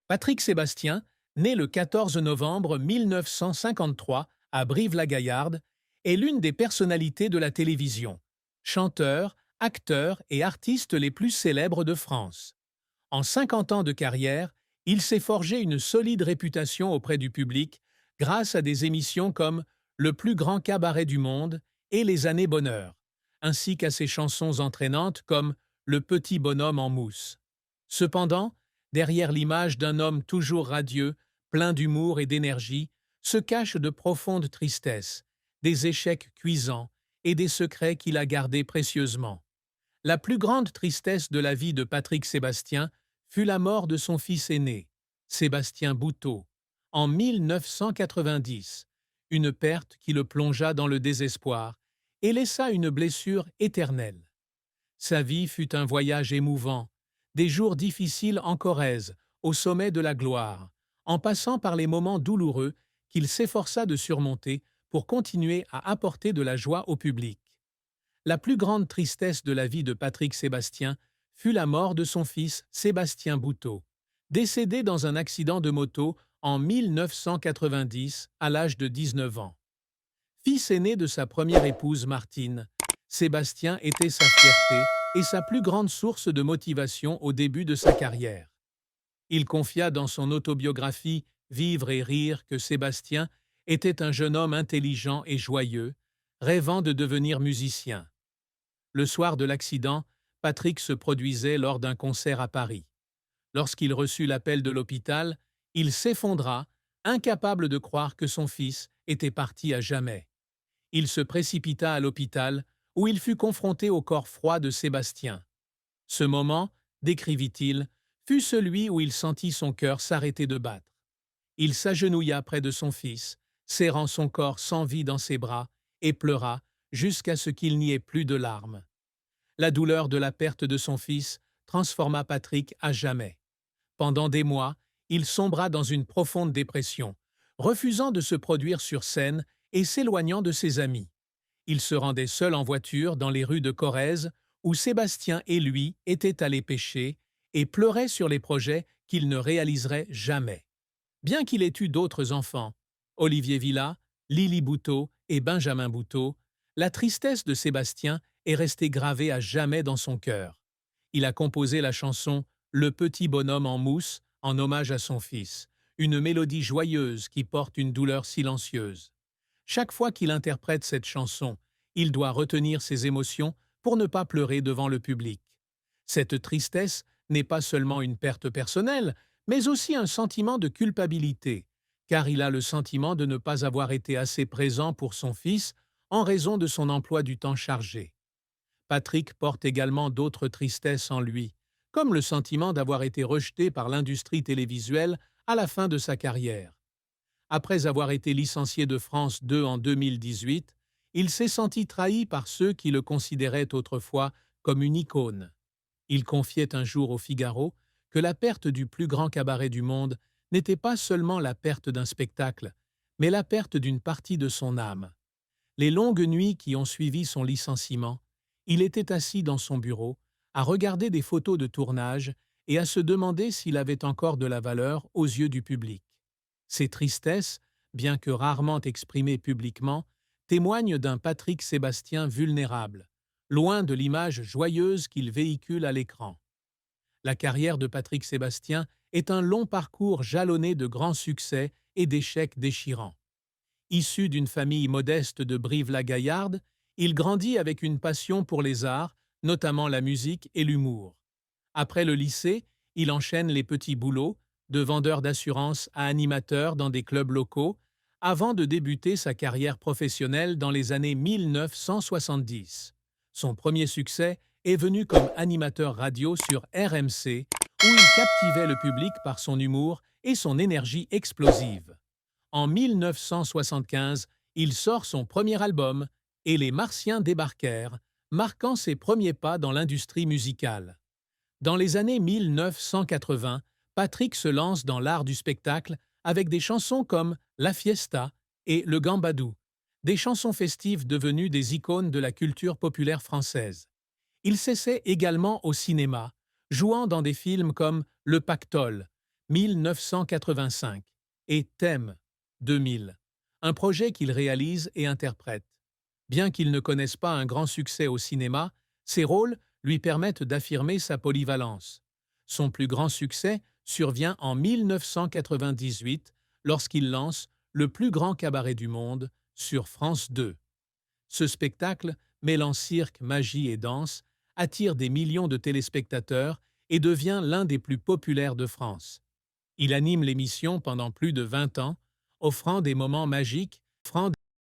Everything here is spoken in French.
Patrick Sébastien, né le 14 novembre 1953 à Brive-la-Gaillarde, est l'une des personnalités de la télévision, chanteur, acteur et artiste les plus célèbres de France. En 50 ans de carrière, il s'est forgé une solide réputation auprès du public grâce à des émissions comme Le plus grand cabaret du monde et Les années bonheur, ainsi qu'à ses chansons entraînantes comme Le petit bonhomme en mousse. Cependant, derrière l'image d'un homme toujours radieux, plein d'humour et d'énergie, se cachent de profondes tristesses, des échecs cuisants et des secrets qu'il a gardés précieusement. La plus grande tristesse de la vie de Patrick Sébastien fut la mort de son fils aîné, Sébastien Bouteau, en 1990, une perte qui le plongea dans le désespoir et laissa une blessure éternelle. Sa vie fut un voyage émouvant, des jours difficiles en Corrèze, au sommet de la gloire, en passant par les moments douloureux qu'il s'efforça de surmonter pour continuer à apporter de la joie au public. La plus grande tristesse de la vie de Patrick Sébastien fut la mort de son fils Sébastien Bouteau, décédé dans un accident de moto en 1990 à l'âge de 19 ans. Fils aîné de sa première épouse Martine, Sébastien était sa fierté et sa plus grande source de motivation au début de sa carrière. Il confia dans son autobiographie Vivre et rire que Sébastien était un jeune homme intelligent et joyeux, rêvant de devenir musicien. Le soir de l'accident, Patrick se produisait lors d'un concert à Paris. Lorsqu'il reçut l'appel de l'hôpital, il s'effondra, incapable de croire que son fils était parti à jamais. Il se précipita à l'hôpital, où il fut confronté au corps froid de Sébastien. Ce moment, décrivit-il, fut celui où il sentit son cœur s'arrêter de battre. Il s'agenouilla près de son fils, serrant son corps sans vie dans ses bras, et pleura jusqu'à ce qu'il n'y ait plus de larmes. La douleur de la perte de son fils transforma Patrick à jamais. Pendant des mois, il sombra dans une profonde dépression, refusant de se produire sur scène et s'éloignant de ses amis. Il se rendait seul en voiture dans les rues de Corrèze, où Sébastien et lui étaient allés pêcher, et pleurait sur les projets qu'il ne réaliserait jamais. Bien qu'il ait eu d'autres enfants, Olivier Villa, Lily Bouteau et Benjamin Bouteau, la tristesse de Sébastien est restée gravée à jamais dans son cœur. Il a composé la chanson Le petit bonhomme en mousse en hommage à son fils, une mélodie joyeuse qui porte une douleur silencieuse. Chaque fois qu'il interprète cette chanson, il doit retenir ses émotions pour ne pas pleurer devant le public. Cette tristesse n'est pas seulement une perte personnelle, mais aussi un sentiment de culpabilité, car il a le sentiment de ne pas avoir été assez présent pour son fils en raison de son emploi du temps chargé. Patrick porte également d'autres tristesses en lui, comme le sentiment d'avoir été rejeté par l'industrie télévisuelle à la fin de sa carrière. Après avoir été licencié de France 2 en 2018, il s'est senti trahi par ceux qui le considéraient autrefois comme une icône. Il confiait un jour au Figaro que la perte du plus grand cabaret du monde n'était pas seulement la perte d'un spectacle, mais la perte d'une partie de son âme. Les longues nuits qui ont suivi son licenciement, il était assis dans son bureau, à regarder des photos de tournage et à se demander s'il avait encore de la valeur aux yeux du public. Ces tristesses, bien que rarement exprimées publiquement, témoignent d'un Patrick Sébastien vulnérable, loin de l'image joyeuse qu'il véhicule à l'écran. La carrière de Patrick Sébastien est un long parcours jalonné de grands succès et d'échecs déchirants. Issu d'une famille modeste de Brive-la-Gaillarde, il grandit avec une passion pour les arts, notamment la musique et l'humour. Après le lycée, il enchaîne les petits boulots, de vendeur d'assurance à animateur dans des clubs locaux, avant de débuter sa carrière professionnelle dans les années 1970. Son premier succès est venu comme animateur radio sur RMC, où il captivait le public par son humour et son énergie explosive. En 1975, il sort son premier album, et les Martiens débarquèrent, marquant ses premiers pas dans l'industrie musicale. Dans les années 1980, Patrick se lance dans l'art du spectacle avec des chansons comme La Fiesta et Le Gambadou, des chansons festives devenues des icônes de la culture populaire française. Il s'essaie également au cinéma, jouant dans des films comme Le Pactole, 1985 et Thème 2000, un projet qu'il réalise et interprète. Bien qu'il ne connaisse pas un grand succès au cinéma, ses rôles lui permettent d'affirmer sa polyvalence. Son plus grand succès survient en 1998 lorsqu'il lance Le plus grand cabaret du monde sur France 2. Ce spectacle, mêlant cirque, magie et danse, attire des millions de téléspectateurs et devient l'un des plus populaires de France. Il anime l'émission pendant plus de 20 ans, offrant des moments magiques